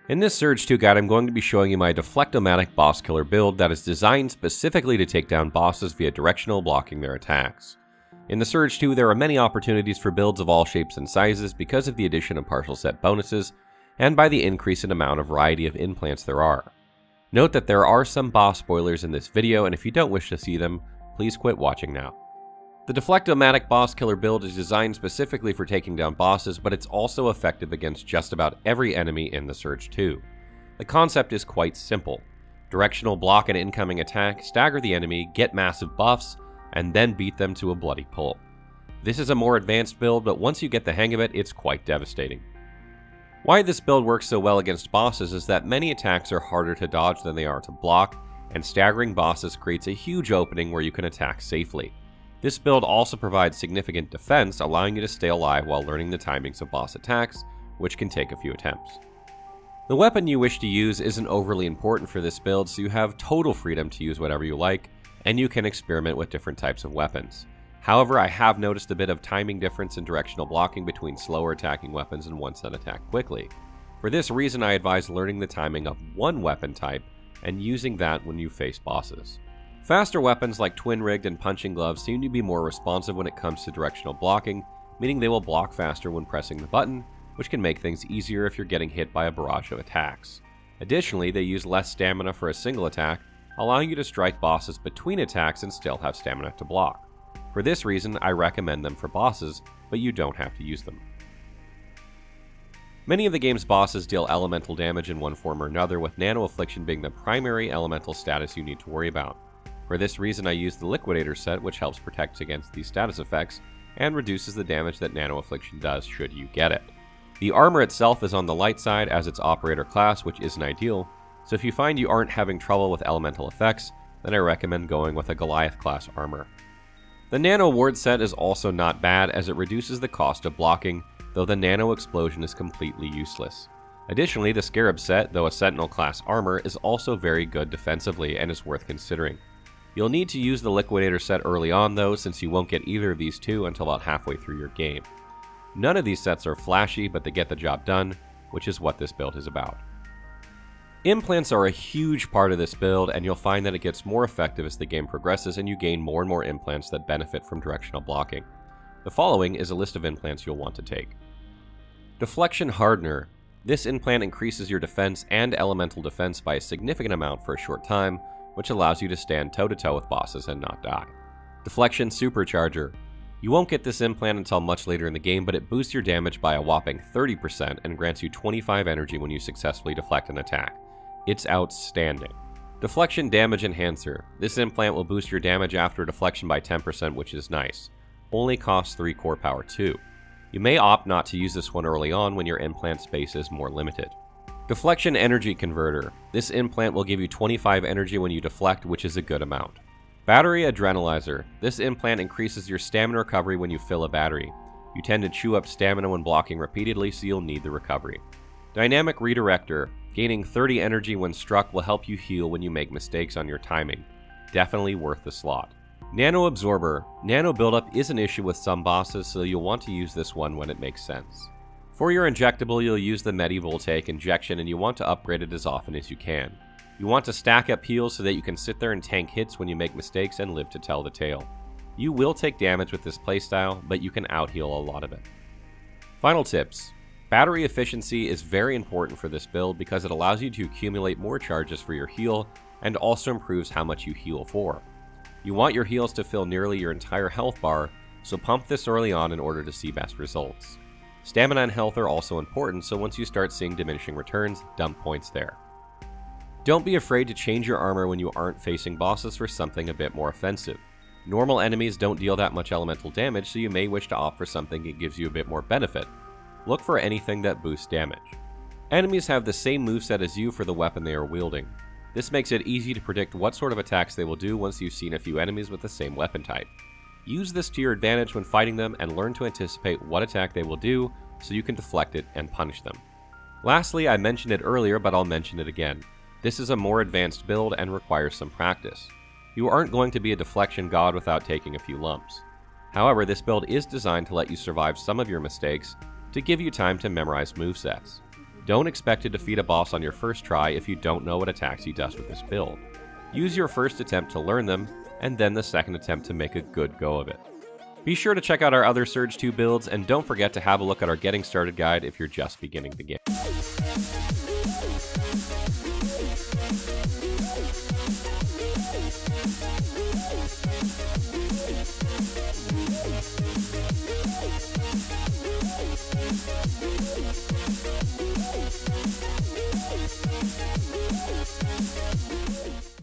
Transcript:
In this Surge 2 guide, I'm going to be showing you my Deflectomatic Boss Killer build that is designed specifically to take down bosses via directional blocking their attacks. In the Surge 2, there are many opportunities for builds of all shapes and sizes because of the addition of partial set bonuses, and by the increase in amount of variety of implants there are. Note that there are some boss spoilers in this video, and if you don't wish to see them, please quit watching now. The Deflectomatic Boss Killer build is designed specifically for taking down bosses, but it's also effective against just about every enemy in the Surge 2. The concept is quite simple. Directional block an incoming attack, stagger the enemy, get massive buffs, and then beat them to a bloody pulp. This is a more advanced build, but once you get the hang of it, it's quite devastating. Why this build works so well against bosses is that many attacks are harder to dodge than they are to block, and staggering bosses creates a huge opening where you can attack safely. This build also provides significant defense, allowing you to stay alive while learning the timings of boss attacks, which can take a few attempts. The weapon you wish to use isn't overly important for this build, so you have total freedom to use whatever you like, and you can experiment with different types of weapons. However, I have noticed a bit of timing difference in directional blocking between slower attacking weapons and ones that attack quickly. For this reason, I advise learning the timing of one weapon type and using that when you face bosses. Faster weapons like twin-rigged and punching gloves seem to be more responsive when it comes to directional blocking, meaning they will block faster when pressing the button, which can make things easier if you're getting hit by a barrage of attacks. Additionally, they use less stamina for a single attack, allowing you to strike bosses between attacks and still have stamina to block. For this reason, I recommend them for bosses, but you don't have to use them. Many of the game's bosses deal elemental damage in one form or another, with Nano Affliction being the primary elemental status you need to worry about. For this reason, I use the Liquidator set, which helps protect against these status effects and reduces the damage that Nano Affliction does should you get it. The armor itself is on the light side as its operator class, which isn't ideal, so if you find you aren't having trouble with elemental effects, then I recommend going with a Goliath class armor. The Nano Ward set is also not bad as it reduces the cost of blocking, though the Nano Explosion is completely useless. Additionally, the Scarab set, though a Sentinel class armor, is also very good defensively and is worth considering. You'll need to use the Liquidator set early on though, since you won't get either of these two until about halfway through your game. None of these sets are flashy, but they get the job done, which is what this build is about. Implants are a huge part of this build, and you'll find that it gets more effective as the game progresses and you gain more and more implants that benefit from directional blocking. The following is a list of implants you'll want to take. Deflection Hardener. This implant increases your defense and elemental defense by a significant amount for a short time, which allows you to stand toe-to-toe with bosses and not die. Deflection Supercharger. You won't get this implant until much later in the game, but it boosts your damage by a whopping 30% and grants you 25 energy when you successfully deflect an attack. It's outstanding. Deflection Damage Enhancer. This implant will boost your damage after deflection by 10%, which is nice. Only costs 3 core power too. You may opt not to use this one early on when your implant space is more limited. Deflection Energy Converter. This implant will give you 25 energy when you deflect, which is a good amount. Battery Adrenalizer. This implant increases your stamina recovery when you fill a battery. You tend to chew up stamina when blocking repeatedly, so you'll need the recovery. Dynamic Redirector. Gaining 30 energy when struck will help you heal when you make mistakes on your timing. Definitely worth the slot. Nano Absorber. Nano buildup is an issue with some bosses, so you'll want to use this one when it makes sense. For your injectable, you'll use the Medivoltaic injection, and you want to upgrade it as often as you can. You want to stack up heals so that you can sit there and tank hits when you make mistakes and live to tell the tale. You will take damage with this playstyle, but you can out-heal a lot of it. Final tips. Battery efficiency is very important for this build because it allows you to accumulate more charges for your heal and also improves how much you heal for. You want your heals to fill nearly your entire health bar, so pump this early on in order to see best results. Stamina and health are also important, so once you start seeing diminishing returns, dump points there. Don't be afraid to change your armor when you aren't facing bosses for something a bit more offensive. Normal enemies don't deal that much elemental damage, so you may wish to opt for something that gives you a bit more benefit. Look for anything that boosts damage. Enemies have the same moveset as you for the weapon they are wielding. This makes it easy to predict what sort of attacks they will do once you've seen a few enemies with the same weapon type. Use this to your advantage when fighting them and learn to anticipate what attack they will do so you can deflect it and punish them. Lastly, I mentioned it earlier, but I'll mention it again. This is a more advanced build and requires some practice. You aren't going to be a deflection god without taking a few lumps. However, this build is designed to let you survive some of your mistakes to give you time to memorize movesets. Don't expect to defeat a boss on your first try if you don't know what attacks he does with this build. Use your first attempt to learn them, and then the second attempt to make a good go of it. Be sure to check out our other Surge 2 builds, and don't forget to have a look at our Getting Started guide if you're just beginning the game.